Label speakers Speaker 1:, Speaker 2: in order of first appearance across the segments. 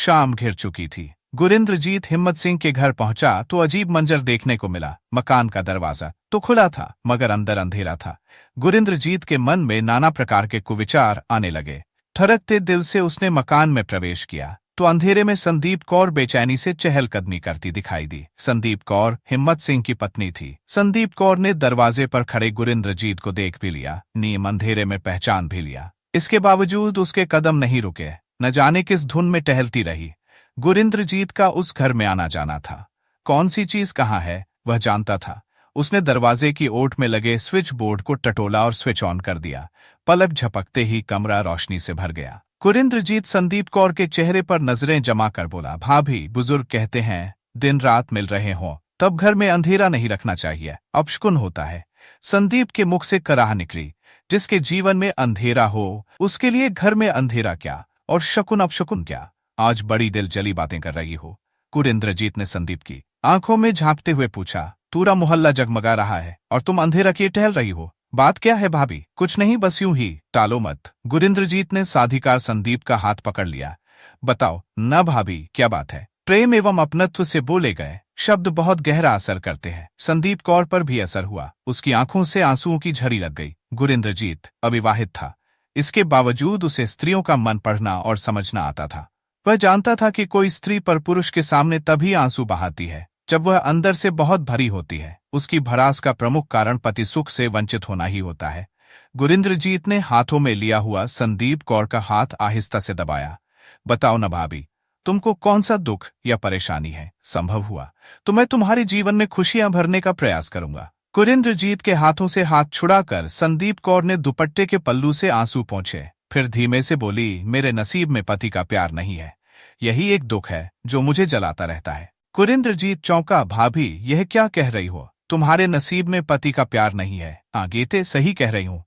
Speaker 1: शाम घिर चुकी थी। गुरिंद्रजीत हिम्मत सिंह के घर पहुंचा तो अजीब मंजर देखने को मिला। मकान का दरवाजा तो खुला था, मगर अंदर अंधेरा था। गुरिंद्रजीत के मन में नाना प्रकार के कुविचार आने लगे। ठरकते दिल से उसने मकान में प्रवेश किया तो अंधेरे में संदीप कौर बेचैनी से चहलकदमी करती दिखाई दी। संदीप कौर हिम्मत सिंह की पत्नी थी। संदीप कौर ने दरवाजे पर खड़े गुरिंद्रजीत को देख भी लिया, नीम अंधेरे में पहचान भी लिया। इसके बावजूद उसके कदम नहीं रुके, न जाने किस धुन में टहलती रही। गुरिंद्रजीत का उस घर में आना जाना था। कौन सी चीज कहाँ है वह जानता था। उसने दरवाजे की ओट में लगे स्विच बोर्ड को टटोला और स्विच ऑन कर दिया। पलक झपकते ही कमरा रोशनी से भर गया। गुरिंद्रजीत संदीप कौर के चेहरे पर नजरें जमा कर बोला, भाभी, बुजुर्ग कहते हैं दिन रात मिल रहे हों तब घर में अंधेरा नहीं रखना चाहिए, अपशकुन होता है। संदीप के मुख से कराह निकली, जिसके जीवन में अंधेरा हो उसके लिए घर में अंधेरा क्या और शकुन अपशकुन क्या। आज बड़ी दिल जली बातें कर रही हो। गुरिंद्रजीत ने संदीप की आंखों में झांकते हुए पूछा, पूरा मोहल्ला जगमगा रहा है और तुम अंधेरा किए टहल रही हो, बात क्या है भाभी? कुछ नहीं, बस यूं ही, टालो मत। गुरिंद्रजीत ने साधिकार संदीप का हाथ पकड़ लिया। बताओ न भाभी, क्या बात है? प्रेम एवं अपनत्व से बोले गए शब्द बहुत गहरा असर करते हैं। संदीप कौर पर भी असर हुआ, उसकी आंखों से आंसुओं की झड़ी लग गई। गुरिंद्रजीत अविवाहित था, इसके बावजूद उसे स्त्रियों का मन पढ़ना और समझना आता था। वह जानता था कि कोई स्त्री पर पुरुष के सामने तभी आंसू बहाती है जब वह अंदर से बहुत भरी होती है। उसकी भड़ास का प्रमुख कारण पति सुख से वंचित होना ही होता है। गुरिंद्रजीत ने हाथों में लिया हुआ संदीप कौर का हाथ आहिस्ता से दबाया। बताओ न भाभी, तुमको कौन सा दुख या परेशानी है? संभव हुआ तो मैं तुम्हारे जीवन में खुशियां भरने का प्रयास करूंगा। गुरिंद्रजीत के हाथों से हाथ छुड़ाकर संदीप कौर ने दुपट्टे के पल्लू से आंसू पोंछे, फिर धीमे से बोली, मेरे नसीब में पति का प्यार नहीं है, यही एक दुख है जो मुझे जलाता रहता है। गुरिंद्रजीत चौंका, भाभी, यह क्या कह रही हो? तुम्हारे नसीब में पति का प्यार नहीं है? आगेते सही कह रही हूं।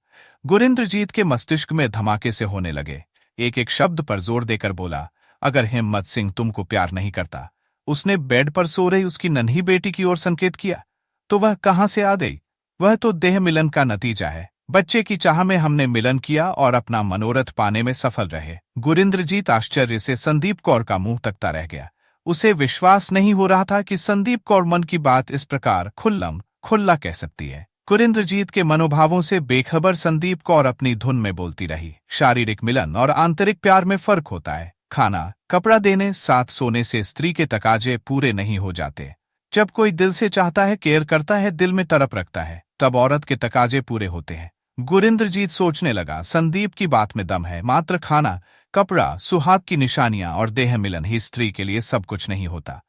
Speaker 1: गुरिंद्रजीत के मस्तिष्क में धमाके से होने लगे। एक एक शब्द पर जोर देकर बोला, अगर हिम्मत सिंह तुमको प्यार नहीं करता, उसने बेड पर सो रही उसकी नन्ही बेटी की ओर संकेत किया, तो वह कहां से आ गई? वह तो देह मिलन का नतीजा है। बच्चे की चाह में हमने मिलन किया और अपना मनोरथ पाने में सफल रहे। गुरिंद्रजीत आश्चर्य से संदीप कौर का मुंह तकता रह गया। उसे विश्वास नहीं हो रहा था कि संदीप कौर मन की बात इस प्रकार खुल्ला कह सकती है। गुरिंद्रजीत के मनोभावों से बेखबर संदीप कौर अपनी धुन में बोलती रही। शारीरिक मिलन और आंतरिक प्यार में फर्क होता है। खाना, कपड़ा देने, साथ सोने से स्त्री के तकाजे पूरे नहीं हो जाते। जब कोई दिल से चाहता है, केयर करता है, दिल में तड़प रखता है, तब औरत के तकाजे पूरे होते हैं। गुरिंद्रजीत सोचने लगा, संदीप की बात में दम है, मात्र खाना, कपड़ा, सुहाग की निशानियां और देह मिलन ही स्त्री के लिए सब कुछ नहीं होता।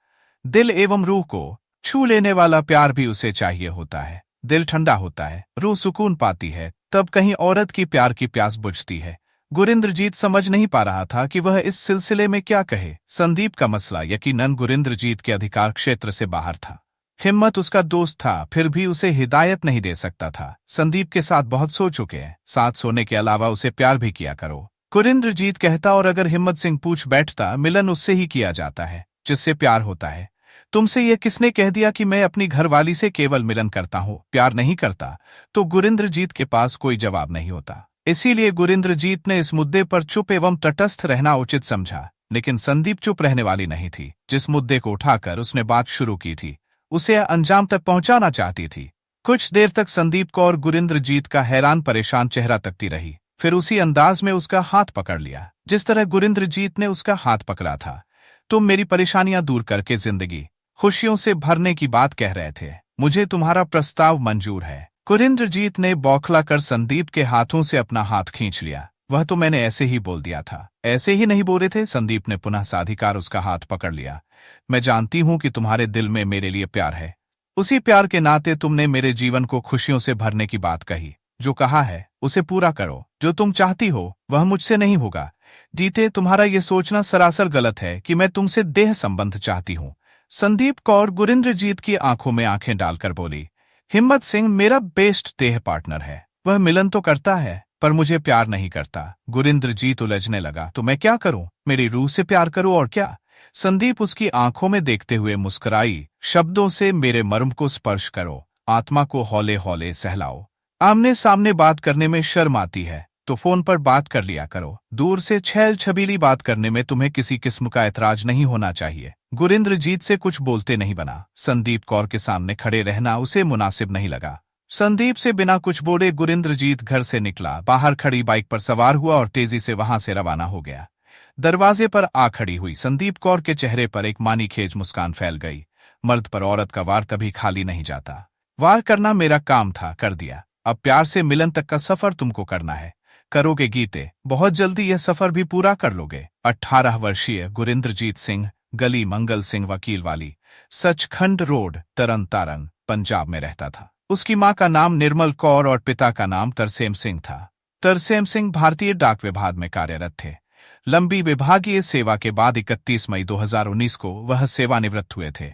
Speaker 1: दिल एवं रूह को छू लेने वाला प्यार भी उसे चाहिए होता है। दिल ठंडा होता है, रूह सुकून पाती है, तब कहीं औरत की प्यार की प्यास बुझती है। गुरिंद्रजीत समझ नहीं पा रहा था कि वह इस सिलसिले में क्या कहे। संदीप का मसला यकीनन गुरिंद्रजीत के अधिकार क्षेत्र से बाहर था। हिम्मत उसका दोस्त था, फिर भी उसे हिदायत नहीं दे सकता था। संदीप के साथ बहुत सो चुके हैं, साथ सोने के अलावा उसे प्यार भी किया करो, गुरिंद्रजीत कहता, और अगर हिम्मत सिंह पूछ बैठता, मिलन उससे ही किया जाता है जिससे प्यार होता है। तुमसे यह किसने कह दिया कि मैं अपनी घरवाली से केवल मिलन करता हूं, प्यार नहीं करता? तो गुरिंद्रजीत के पास कोई जवाब नहीं होता। इसीलिए गुरिंद्रजीत ने इस मुद्दे पर चुप एवं तटस्थ रहना उचित समझा। लेकिन संदीप चुप रहने वाली नहीं थी। जिस मुद्दे को उठाकर उसने बात शुरू की थी, उसे अंजाम तक पहुंचाना चाहती थी। कुछ देर तक संदीप कौर गुरिंद्रजीत का हैरान परेशान चेहरा तकती रही, फिर उसी अंदाज में उसका हाथ पकड़ लिया जिस तरह गुरिंद्रजीत ने उसका हाथ पकड़ा था। तुम मेरी परेशानियां दूर करके जिंदगी खुशियों से भरने की बात कह रहे थे, मुझे तुम्हारा प्रस्ताव मंजूर है। गुरिंद्रजीत ने बौखला कर संदीप के हाथों से अपना हाथ खींच लिया। वह तो मैंने ऐसे ही बोल दिया था। ऐसे ही नहीं बोले थे? संदीप ने पुनः साधिकार उसका हाथ पकड़ लिया। मैं जानती हूं कि तुम्हारे दिल में मेरे लिए प्यार है। उसी प्यार के नाते तुमने मेरे जीवन को खुशियों से भरने की बात कही। जो कहा है उसे पूरा करो। जो तुम चाहती हो वह मुझसे नहीं होगा। जीते, तुम्हारा ये सोचना सरासर गलत है कि मैं तुमसे देह संबंध चाहती हूँ। संदीप कौर गुरिंद्रजीत की आंखों में आंखें डालकर बोली, हिम्मत सिंह मेरा बेस्ट देह पार्टनर है। वह मिलन तो करता है पर मुझे प्यार नहीं करता। गुरिंद्रजीत उलझने लगा, तो मैं क्या करूं? मेरी रूह से प्यार करूं और क्या? संदीप उसकी आंखों में देखते हुए मुस्कुराई, शब्दों से मेरे मर्म को स्पर्श करो, आत्मा को हौले हौले सहलाओ। आमने सामने बात करने में शर्म आती है, तो फोन पर बात कर लिया करो। दूर से छैल छबीली बात करने में तुम्हें किसी किस्म का ऐतराज नहीं होना चाहिए। गुरिंद्रजीत से कुछ बोलते नहीं बना। संदीप कौर के सामने खड़े रहना उसे मुनासिब नहीं लगा। संदीप से बिना कुछ बोले गुरिंद्रजीत घर से निकला, बाहर खड़ी बाइक पर सवार हुआ और तेजी से वहां से रवाना हो गया। दरवाजे पर आ खड़ी हुई संदीप कौर के चेहरे पर एक मानीखेज मुस्कान फैल गई। मर्द पर औरत का वार कभी खाली नहीं जाता। वार करना मेरा काम था, कर दिया। अब प्यार से मिलन तक का सफर तुमको करना है। करोगे गीते, बहुत जल्दी यह सफर भी पूरा कर लोगे। 18 वर्षीय गुरिंद्रजीत सिंह, गली मंगल सिंह वकील वाली, सचखंड रोड, तरन तारन, पंजाब में रहता था। उसकी मां का नाम निर्मल कौर और पिता का नाम तरसेम सिंह था। तरसेम सिंह भारतीय डाक विभाग में कार्यरत थे। लंबी विभागीय सेवा के बाद 31 मई 2019 को वह सेवानिवृत्त हुए थे।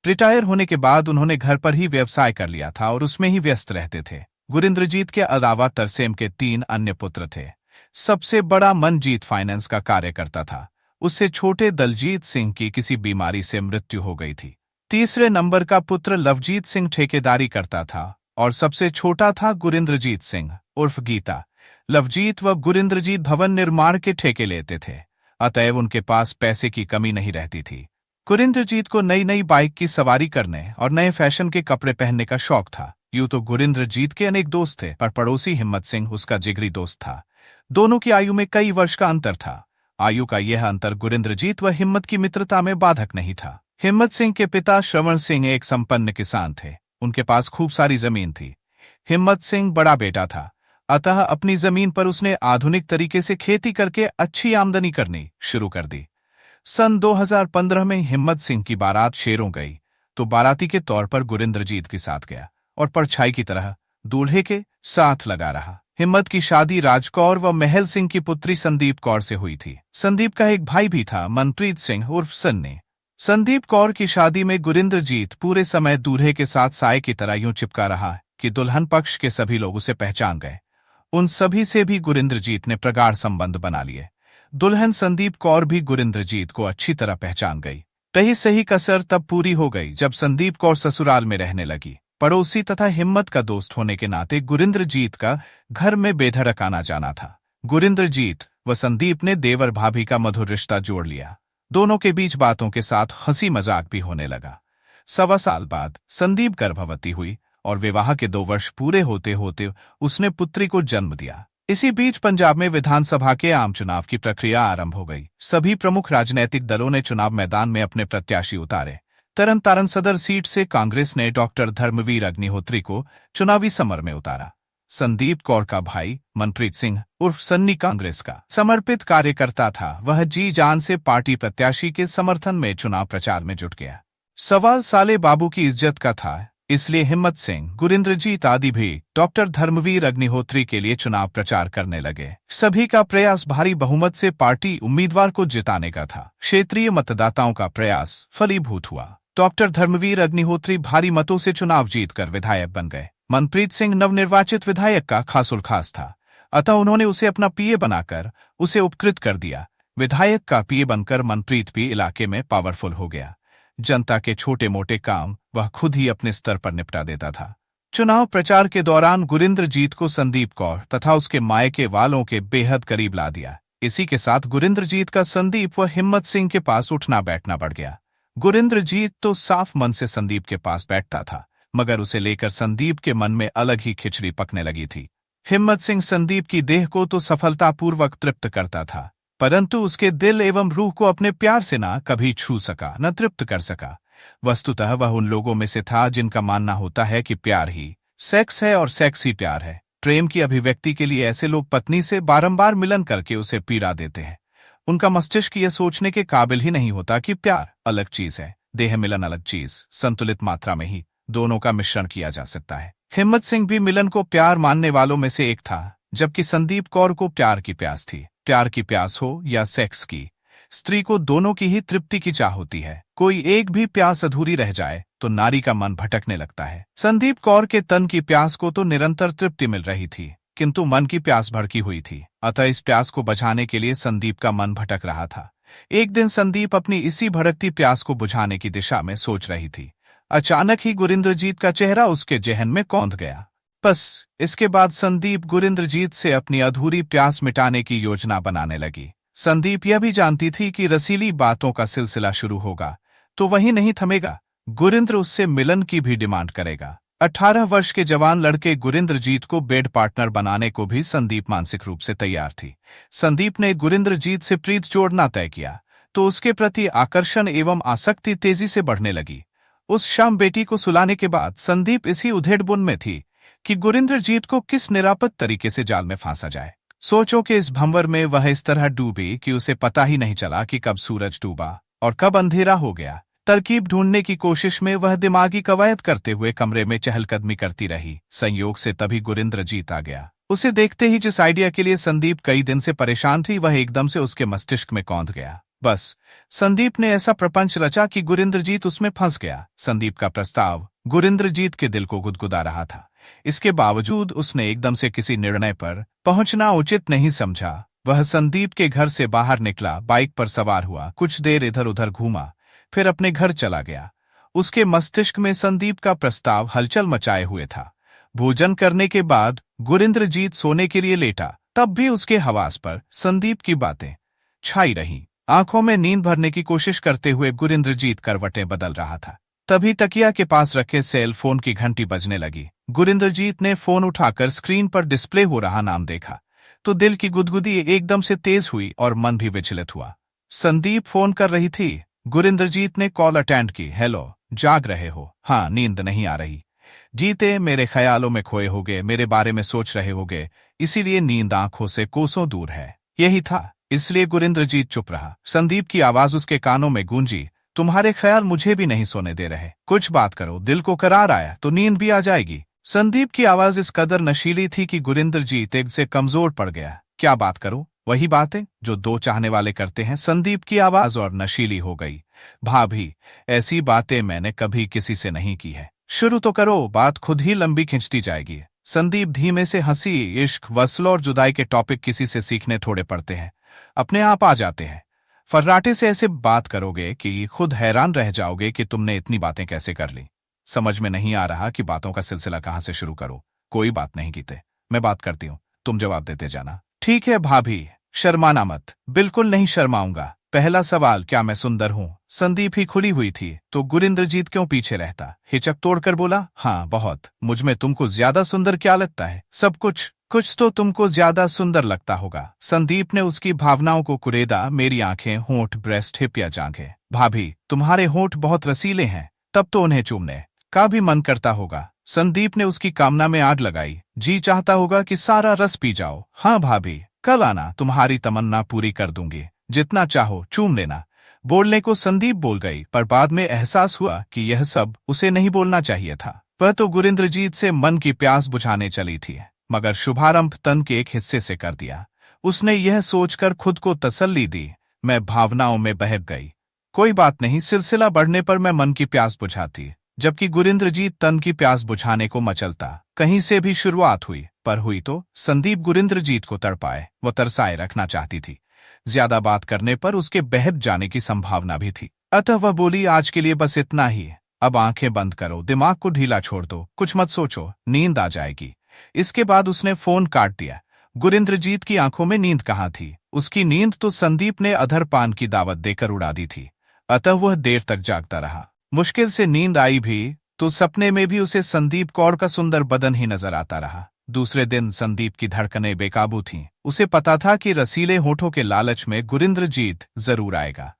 Speaker 1: रिटायर होने के बाद उन्होंने घर पर ही व्यवसाय कर लिया था और उसमें ही व्यस्त रहते थे। गुरिंद्रजीत के अलावा तरसेम के 3 अन्य पुत्र थे। सबसे बड़ा मनजीत फाइनेंस का कार्य करता था। उससे छोटे दलजीत सिंह की किसी बीमारी से मृत्यु हो गई थी। तीसरे नंबर का पुत्र लवजीत सिंह ठेकेदारी करता था और सबसे छोटा था गुरिंद्रजीत सिंह उर्फ गीता। लवजीत व गुरिंद्रजीत भवन निर्माण के ठेके लेते थे, अतएव उनके पास पैसे की कमी नहीं रहती थी। गुरिंद्रजीत को नई नई बाइक की सवारी करने और नए फैशन के कपड़े पहनने का शौक था। यूं तो गुरिंद्रजीत के अनेक दोस्त थे, पर पड़ोसी हिम्मत सिंह उसका जिगरी दोस्त था। दोनों की आयु में कई वर्ष का अंतर था। आयु का यह अंतर गुरिंद्रजीत व हिम्मत की मित्रता में बाधक नहीं था। हिम्मत सिंह के पिता श्रवण सिंह एक संपन्न किसान थे। उनके पास खूब सारी जमीन थी। हिम्मत सिंह बड़ा बेटा था, अतः अपनी जमीन पर उसने आधुनिक तरीके से खेती करके अच्छी आमदनी करनी शुरू कर दी। सन 2015 में हिम्मत सिंह की बारात शेरों गई, तो बाराती के तौर पर गुरिंद्रजीत के साथ गया और परछाई की तरह दूल्हे के साथ लगा रहा। हिम्मत की शादी राजकौर व महल सिंह की पुत्री संदीप कौर से हुई थी। संदीप का एक भाई भी था, मनप्रीत सिंह उर्फ सन्नी। संदीप कौर की शादी में गुरिंद्रजीत पूरे समय दूल्हे के साथ साए की तरह यूं चिपका रहा कि दुल्हन पक्ष के सभी लोग उसे पहचान गए। उन सभी से भी गुरिंद्रजीत ने प्रगाढ़ संबंध बना लिए। दुल्हन संदीप कौर भी गुरिंद्रजीत को अच्छी तरह पहचान गई। रही सही कसर तब पूरी हो गई जब संदीप कौर ससुराल में रहने लगी। पड़ोसी तथा हिम्मत का दोस्त होने के नाते गुरिंद्रजीत का घर में बेधड़क आना जाना था। गुरिंद्रजीत व संदीप ने देवर भाभी का मधुर रिश्ता जोड़ लिया। दोनों के बीच बातों के साथ हंसी मजाक भी होने लगा। 1.25 साल बाद संदीप गर्भवती हुई और विवाह के 2 वर्ष पूरे होते होते उसने पुत्री को जन्म दिया। इसी बीच पंजाब में विधानसभा के आम चुनाव की प्रक्रिया आरंभ हो गई। सभी प्रमुख राजनीतिक दलों ने चुनाव मैदान में अपने प्रत्याशी उतारे। तरन तारन सदर सीट से कांग्रेस ने डॉक्टर धर्मवीर अग्निहोत्री को चुनावी समर में उतारा। संदीप कौर का भाई मनप्रीत सिंह उर्फ सन्नी कांग्रेस का समर्पित कार्यकर्ता था। वह जी जान से पार्टी प्रत्याशी के समर्थन में चुनाव प्रचार में जुट गया। सवाल साले बाबू की इज्जत का था, इसलिए हिम्मत सिंह, गुरिंद्रजीत आदि भी डॉक्टर धर्मवीर अग्निहोत्री के लिए चुनाव प्रचार करने लगे। सभी का प्रयास भारी बहुमत से पार्टी उम्मीदवार को जिताने का था। क्षेत्रीय मतदाताओं का प्रयास फलीभूत हुआ। डॉक्टर धर्मवीर अग्निहोत्री भारी मतों से चुनाव जीतकर विधायक बन गए। मनप्रीत सिंह नवनिर्वाचित विधायक का खासुल खास था, अतः उन्होंने उसे अपना पीए बनाकर उसे उपकृत कर दिया। विधायक का पीए बनकर मनप्रीत भी इलाके में पावरफुल हो गया। जनता के छोटे मोटे काम वह खुद ही अपने स्तर पर निपटा देता था। चुनाव प्रचार के दौरान गुरिंद्रजीत को संदीप कौर तथा उसके मायके वालों के बेहद करीब ला दिया। इसी के साथ गुरिंद्रजीत का संदीप व हिम्मत सिंह के पास उठना बैठना बढ़ गया। गुरिंद्रजीत तो साफ मन से संदीप के पास बैठता था, मगर उसे लेकर संदीप के मन में अलग ही खिचड़ी पकने लगी थी। हिम्मत सिंह संदीप की देह को तो सफलतापूर्वक तृप्त करता था, परंतु उसके दिल एवं रूह को अपने प्यार से ना कभी छू सका, न तृप्त कर सका। वस्तुतः वह उन लोगों में से था जिनका मानना होता है कि प्यार ही सेक्स है और सेक्स ही प्यार है। प्रेम की अभिव्यक्ति के लिए ऐसे लोग पत्नी से बारंबार मिलन करके उसे पीड़ा देते हैं। उनका मस्तिष्क यह सोचने के काबिल ही नहीं होता कि प्यार अलग चीज है, देह मिलन अलग चीज। संतुलित मात्रा में ही दोनों का मिश्रण किया जा सकता है। हिम्मत सिंह भी मिलन को प्यार मानने वालों में से एक था, जबकि संदीप कौर को प्यार की प्यास थी। प्यार की प्यास हो या सेक्स की, स्त्री को दोनों की ही तृप्ति की चाह होती है। कोई एक भी प्यास अधूरी रह जाए तो नारी का मन भटकने लगता है। संदीप कौर के तन की प्यास को तो निरंतर तृप्ति मिल रही थी, किंतु मन की प्यास भड़की हुई थी, अतः इस प्यास को बुझाने के लिए संदीप का मन भटक रहा था। एक दिन संदीप अपनी इसी भड़कती प्यास को बुझाने की दिशा में सोच रही थी। अचानक ही गुरिंद्रजीत का चेहरा उसके जेहन में कौंध गया। बस इसके बाद संदीप गुरिंद्रजीत से अपनी अधूरी प्यास मिटाने की योजना बनाने लगी। संदीप यह भी जानती थी कि रसीली बातों का सिलसिला शुरू होगा तो वहीं नहीं थमेगा। गुरिंद्र उससे मिलन की भी डिमांड करेगा। 18 वर्ष के जवान लड़के गुरिंद्रजीत को बेड पार्टनर बनाने को भी संदीप मानसिक रूप से तैयार थी। संदीप ने गुरिंद्रजीत से प्रीत जोड़ना तय किया तो उसके प्रति आकर्षण एवं आसक्ति तेजी से बढ़ने लगी। उस शाम बेटी को सुलाने के बाद संदीप इसी उधेड़बुन में थी कि गुरिंद्रजीत को किस निरापद तरीके से जाल में फांसा जाए। सोचो कि इस भंवर में वह इस तरह डूबी कि उसे पता ही नहीं चला कि कब सूरज डूबा और कब अंधेरा हो गया। तरकीब ढूंढने की कोशिश में वह दिमागी कवायद करते हुए कमरे में चहलकदमी करती रही। संयोग से तभी गुरिंद्रजीत आ गया। उसे देखते ही जिस आइडिया के लिए संदीप कई दिन से परेशान थी वह एकदम से उसके मस्तिष्क में कौंध गया। बस संदीप ने ऐसा प्रपंच रचा कि गुरिंद्रजीत उसमें फंस गया। संदीप का प्रस्ताव गुरिंद्रजीत के दिल को गुदगुदा रहा था। इसके बावजूद उसने एकदम से किसी निर्णय पर पहुंचना उचित नहीं समझा। वह संदीप के घर से बाहर निकला, बाइक पर सवार हुआ, कुछ देर इधर उधर घूमा, फिर अपने घर चला गया। उसके मस्तिष्क में संदीप का प्रस्ताव हलचल मचाए हुए था। भोजन करने के बाद गुरिंद्रजीत सोने के लिए लेटा, तब भी उसके हवास पर संदीप की बातें छाई रहीं। आंखों में नींद भरने की कोशिश करते हुए गुरिंद्रजीत करवटें बदल रहा था। तभी तकिया के पास रखे सेल फोन की घंटी बजने लगी। गुरिंद्रजीत ने फोन उठाकर स्क्रीन पर डिस्प्ले हो रहा नाम देखा तो दिल की गुदगुदी एकदम से तेज हुई और मन भी विचलित हुआ। संदीप फोन कर रही थी। गुरिंद्रजीत ने कॉल अटेंड की। हेलो, जाग रहे हो? हाँ, नींद नहीं आ रही। जीते मेरे ख्यालों में खोए होगे, मेरे बारे में सोच रहे होगे, इसीलिए नींद आंखों से कोसों दूर है। यही था, इसलिए गुरिंद्रजीत चुप रहा। संदीप की आवाज उसके कानों में गूंजी। तुम्हारे ख्याल मुझे भी नहीं सोने दे रहे, कुछ बात करो, दिल को करार आया तो नींद भी आ जाएगी। संदीप की आवाज इस कदर नशीली थी कि गुरिंद्रजीत एक से कमजोर पड़ गया। क्या बात करो? वही बातें जो दो चाहने वाले करते हैं। संदीप की आवाज और नशीली हो गई। भाभी, ऐसी बातें मैंने कभी किसी से नहीं की है। शुरू तो करो, बात खुद ही लंबी खिंचती जाएगी। संदीप धीमे से हंसी। इश्क, वसल और जुदाई के टॉपिक किसी से सीखने थोड़े पड़ते हैं, अपने आप आ जाते हैं। फर्राटे से ऐसे बात करोगे कि खुद हैरान रह जाओगे कि तुमने इतनी बातें कैसे कर ली। समझ में नहीं आ रहा कि बातों का सिलसिला कहां से शुरू करो। कोई बात नहीं कीते, मैं बात करती हूँ, तुम जवाब देते जाना। ठीक है भाभी, शर्माना मत। बिल्कुल नहीं शर्माऊंगा। पहला सवाल, क्या मैं सुंदर हूँ? संदीप ही खुली हुई थी तो गुरिंद्रजीत क्यों पीछे रहता? हिचक तोड़कर बोला, हाँ बहुत। मुझमें तुमको ज्यादा सुंदर क्या लगता है? सब कुछ। कुछ तो तुमको ज्यादा सुंदर लगता होगा। संदीप ने उसकी भावनाओं को कुरेदा। मेरी आंखें, होंठ, ब्रेस्ट, हिप या जांघें। भाभी, तुम्हारे होंठ बहुत रसीले हैं, तब तो उन्हें चूमने का भी मन करता होगा। संदीप ने उसकी कामना में आग लगाई। जी चाहता होगा कि सारा रस पी जाओ। हाँ भाभी, कल आना, तुम्हारी तमन्ना पूरी कर दूंगी। जितना चाहो चूम लेना। बोलने को संदीप बोल गई, पर बाद में एहसास हुआ कि यह सब उसे नहीं बोलना चाहिए था। वह तो गुरिंद्रजीत से मन की प्यास बुझाने चली थी, मगर शुभारंभ तन के एक हिस्से से कर दिया। उसने यह सोचकर खुद को तसल्ली दी, मैं भावनाओं में बहक गई। कोई बात नहीं, सिलसिला बढ़ने पर मैं मन की प्यास बुझाती, जबकि गुरिंद्रजीत तन की प्यास बुझाने को मचलता। कहीं से भी शुरुआत हुई, पर हुई तो संदीप गुरिंद्रजीत को तड़पाए, वो तरसाए रखना चाहती थी। ज्यादा बात करने पर उसके बहक जाने की संभावना भी थी। अतः वह बोली, आज के लिए बस इतना ही। अब आंखें बंद करो, दिमाग को ढीला छोड़ दो, कुछ मत सोचो, नींद आ जाएगी। इसके बाद उसने फोन काट दिया। गुरिंद्रजीत की आंखों में नींद कहाँ थी? उसकी नींद तो संदीप ने अधरपान की दावत देकर उड़ा दी थी। अतः वह देर तक जागता रहा। मुश्किल से नींद आई भी तो सपने में भी उसे संदीप कौर का सुंदर बदन ही नजर आता रहा। दूसरे दिन संदीप की धड़कनें बेकाबू थीं। उसे पता था कि रसीले होठों के लालच में गुरिंद्रजीत जरूर आएगा।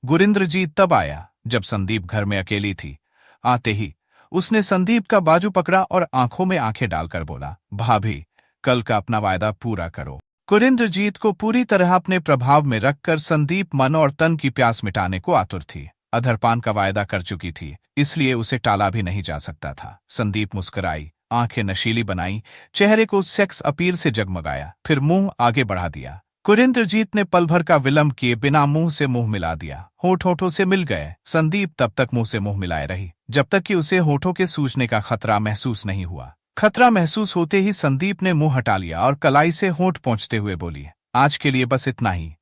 Speaker 1: गुरिंद्रजीत तब आया जब संदीप घर में अकेली थी। आते ही उसने संदीप का बाजू पकड़ा और आंखों में आंखें डालकर बोला, भाभी, कल का अपना वायदा पूरा करो। गुरिंद्रजीत को पूरी तरह अपने प्रभाव में रखकर संदीप मन और तन की प्यास मिटाने को आतुर थी। अधरपान का वायदा कर चुकी थी, इसलिए उसे टाला भी नहीं जा सकता था। संदीप मुस्कुराई, आंखें नशीली बनाई, चेहरे को सेक्स अपील से जगमगाया, फिर मुंह आगे बढ़ा दिया। गुरिंद्रजीत ने पल भर का विलंब किए बिना मुंह से मुंह मिला दिया। होठ होठों से मिल गए। संदीप तब तक मुंह से मुंह मिलाए रही जब तक कि उसे होठों के सूजने का खतरा महसूस नहीं हुआ। खतरा महसूस होते ही संदीप ने मुंह हटा लिया और कलाई से होठ पोंछते हुए बोली, आज के लिए बस इतना ही।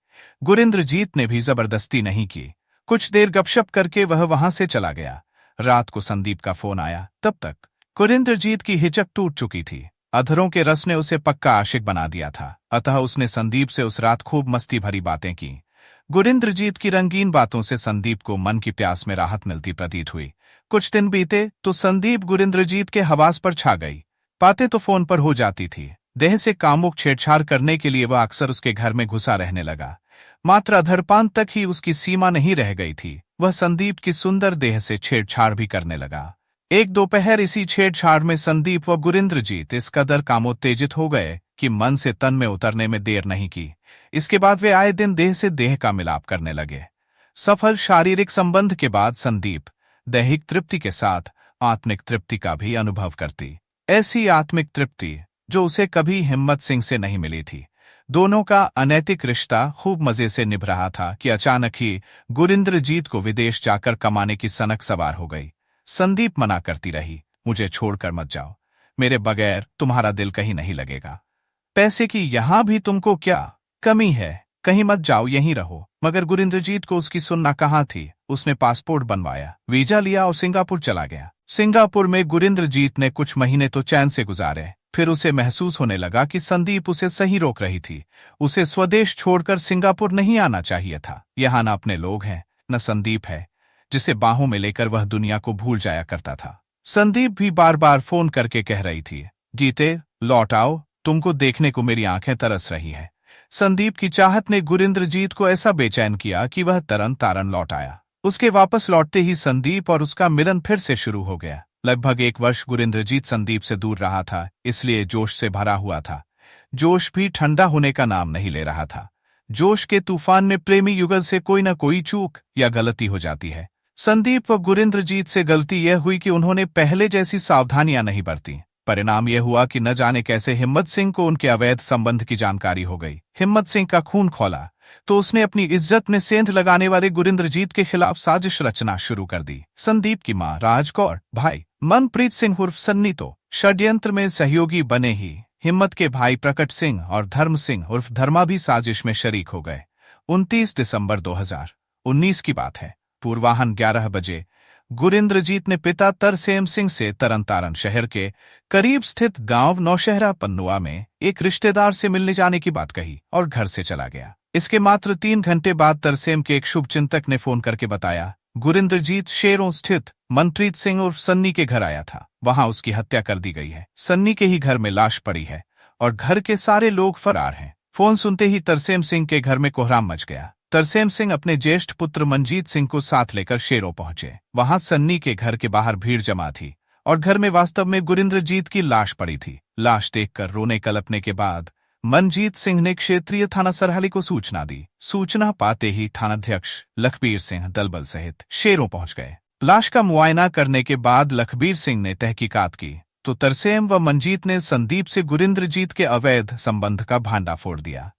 Speaker 1: गुरिंद्रजीत ने भी जबरदस्ती नहीं की। कुछ देर गपशप करके वह वहां से चला गया। रात को संदीप का फोन आया। तब तक गुरिंद्रजीत की हिचक टूट चुकी थी। अधरों के रस ने उसे पक्का आशिक बना दिया था, अतः उसने संदीप से उस रात खूब मस्ती भरी बातें की। गुरिंद्रजीत की रंगीन बातों से संदीप को मन की प्यास में राहत मिलती प्रतीत हुई। कुछ दिन बीते तो संदीप गुरिंद्रजीत के हवास पर छा गई। बातें तो फोन पर हो जाती थी, देह से कामुक छेड़छाड़ करने के लिए वह अक्सर उसके घर में घुसा रहने लगा। मात्र अधरपान तक ही उसकी सीमा नहीं रह गई थी, वह संदीप की सुंदर देह से छेड़छाड़ भी करने लगा। एक दोपहर इसी छेड़छाड़ में संदीप व गुरिंद्रजीत इस कदर कामोत्तेजित हो गए कि मन से तन में उतरने में देर नहीं की। इसके बाद वे आए दिन देह से देह का मिलाप करने लगे। सफल शारीरिक संबंध के बाद संदीप दैहिक तृप्ति के साथ आत्मिक तृप्ति का भी अनुभव करती। ऐसी आत्मिक तृप्ति जो उसे कभी हिम्मत सिंह से नहीं मिली थी। दोनों का अनैतिक रिश्ता खूब मजे से निभ रहा था कि अचानक ही गुरिंद्रजीत को विदेश जाकर कमाने की सनक सवार हो गई। संदीप मना करती रही, मुझे छोड़कर मत जाओ, मेरे बगैर तुम्हारा दिल कहीं नहीं लगेगा। पैसे की यहां भी तुमको क्या कमी है, कहीं मत जाओ, यहीं रहो। मगर गुरिंद्रजीत को उसकी सुनना कहाँ थी। उसने पासपोर्ट बनवाया, वीजा लिया और सिंगापुर चला गया। सिंगापुर में गुरिंद्रजीत ने कुछ महीने तो चैन से गुजारे, फिर उसे महसूस होने लगा कि संदीप उसे सही रोक रही थी। उसे स्वदेश छोड़कर सिंगापुर नहीं आना चाहिए था। यहाँ न अपने लोग हैं, न संदीप है जिसे बाहों में लेकर वह दुनिया को भूल जाया करता था। संदीप भी बार बार फोन करके कह रही थी, गीते लौट आओ, तुमको देखने को मेरी आंखें तरस रही है। संदीप की चाहत ने गुरिंद्रजीत को ऐसा बेचैन किया कि वह तरन तारन लौट आया। उसके वापस लौटते ही संदीप और उसका मिलन फिर से शुरू हो गया। लगभग एक वर्ष गुरिंद्रजीत संदीप से दूर रहा था, इसलिए जोश से भरा हुआ था। जोश भी ठंडा होने का नाम नहीं ले रहा था। जोश के तूफान में प्रेमी युगल से कोई न कोई चूक या गलती हो जाती है। संदीप व गुरिंद्रजीत से गलती यह हुई कि उन्होंने पहले जैसी सावधानियां नहीं बरती। परिणाम यह हुआ कि न जाने कैसे हिम्मत सिंह को उनके अवैध संबंध की जानकारी हो गई। हिम्मत सिंह का खून खौला तो उसने अपनी इज्जत में सेंध लगाने वाले गुरिंद्रजीत के खिलाफ साजिश रचना शुरू कर दी। संदीप की मां राजकौर, भाई मनप्रीत सिंह उर्फ सन्नी तो षड्यंत्र में सहयोगी बने ही हिम्मत के भाई प्रकट सिंह और धर्म सिंह उर्फ धर्मा भी साजिश में शरीक हो गए। 29 दिसंबर 2019 की बात है। पूर्वाह्न 11 बजे गुरिंद्रजीत ने पिता तरसेम सिंह से तरनतारन शहर के करीब स्थित गांव नौशहरा पन्नुआ में एक रिश्तेदार से मिलने जाने की बात कही और घर से चला गया। इसके मात्र 3 घंटे बाद तरसेम के एक शुभचिंतक ने फोन करके बताया, गुरिंद्रजीत शेरों स्थित मनप्रीत सिंह उर्फ सन्नी के घर आया था, वहां उसकी हत्या कर दी गई है। सन्नी के ही घर में लाश पड़ी है और घर के सारे लोग फरार हैं। फोन सुनते ही तरसेम सिंह के घर में कोहराम मच गया। तरसेम सिंह अपने ज्येष्ठ पुत्र मनजीत सिंह को साथ लेकर शेरों पहुंचे। वहां सन्नी के घर के बाहर भीड़ जमा थी और घर में वास्तव में गुरिंद्रजीत की लाश पड़ी थी। लाश देखकर रोने कलपने के बाद मनजीत सिंह ने क्षेत्रीय थाना सरहाली को सूचना दी। सूचना पाते ही थानाध्यक्ष लखबीर सिंह दलबल सहित शेरों पहुंच गए। लाश का मुआयना करने के बाद लखबीर सिंह ने तहकीकात की तो तरसेम व मनजीत ने संदीप से गुरिंद्रजीत के अवैध संबंध का भांडा फोड़ दिया।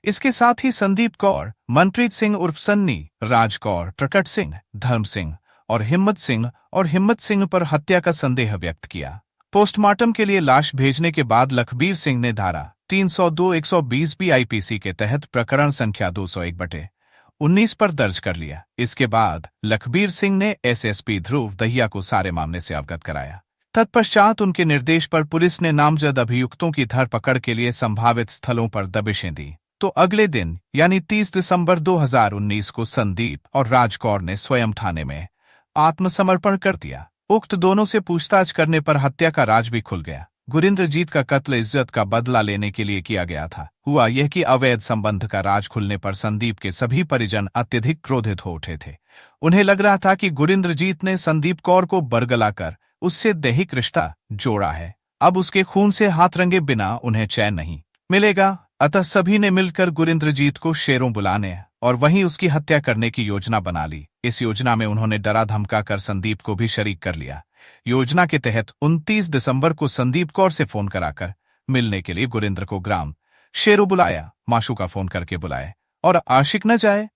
Speaker 1: इसके साथ ही संदीप कौर, मनप्रीत सिंह उर्फ सन्नी, राजकौर, प्रकट सिंह, धर्म सिंह और हिम्मत सिंह पर हत्या का संदेह व्यक्त किया। पोस्टमार्टम के लिए लाश भेजने के बाद लखबीर सिंह ने धारा 302-120 बीआईपीसी के तहत प्रकरण संख्या 201/19 पर दर्ज कर लिया। इसके बाद लखबीर सिंह ने एसएसपी ध्रुव दहिया को सारे मामले से अवगत कराया। तत्पश्चात उनके निर्देश पर पुलिस ने नामजद अभियुक्तों की धरपकड़ के लिए संभावित स्थलों पर दबिशें दी। तो अगले दिन यानी 30 दिसंबर 2019 को संदीप और राजकौर ने स्वयं थाने में आत्मसमर्पण कर दिया। उक्त दोनों से पूछताछ करने पर हत्या का राज भी खुल गया। गुरिंद्रजीत का कत्ल इज्जत का बदला लेने के लिए किया गया था। हुआ यह कि अवैध संबंध का राज खुलने पर संदीप के सभी परिजन अत्यधिक क्रोधित हो उठे थे। उन्हें लग रहा था कि गुरिंद्रजीत ने संदीप कौर को बरगलाकर उससे दैहिक रिश्ता जोड़ा है। अब उसके खून से हाथ रंगे बिना उन्हें चैन नहीं मिलेगा। अतः सभी ने मिलकर गुरिंद्रजीत को शेरों बुलाने और वहीं उसकी हत्या करने की योजना बना ली। इस योजना में उन्होंने डरा धमका कर संदीप को भी शरीक कर लिया। योजना के तहत 29 दिसंबर को संदीप कौर से फोन कराकर मिलने के लिए गुरिंद्र को ग्राम शेरों बुलाया। माशूका फोन करके बुलाए और आशिक न जाए,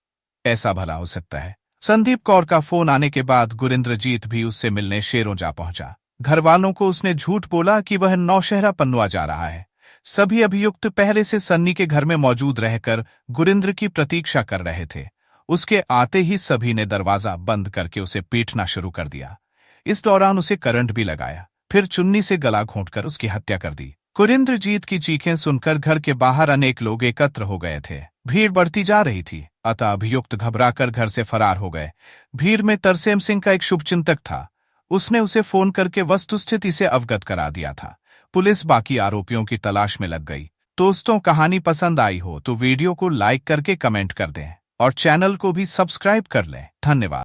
Speaker 1: ऐसा भला हो सकता है। संदीप कौर का फोन आने के बाद गुरिंद्रजीत भी उससे मिलने शेरों जा पहुंचा। घर वालों को उसने झूठ बोला कि वह नौशहरा पन्नुआ जा रहा है। सभी अभियुक्त पहले से सन्नी के घर में मौजूद रहकर गुरिंद्र की प्रतीक्षा कर रहे थे। उसके आते ही सभी ने दरवाजा बंद करके उसे पीटना शुरू कर दिया। इस दौरान उसे करंट भी लगाया। फिर चुन्नी से गला घोंटकर उसकी हत्या कर दी। गुरेंद्रजीत की चीखें सुनकर घर के बाहर अनेक लोग एकत्र हो गए थे। भीड़ बढ़ती जा रही थी, अतः अभियुक्त घबराकर घर से फरार हो गए। भीड़ में तरसेम सिंह का एक शुभचिंतक था। उसने उसे फोन करके वस्तुस्थिति से अवगत करा दिया था। पुलिस बाकी आरोपियों की तलाश में लग गई। दोस्तों, कहानी पसंद आई हो तो वीडियो को लाइक करके कमेंट कर दें और चैनल को भी सब्सक्राइब कर लें। धन्यवाद।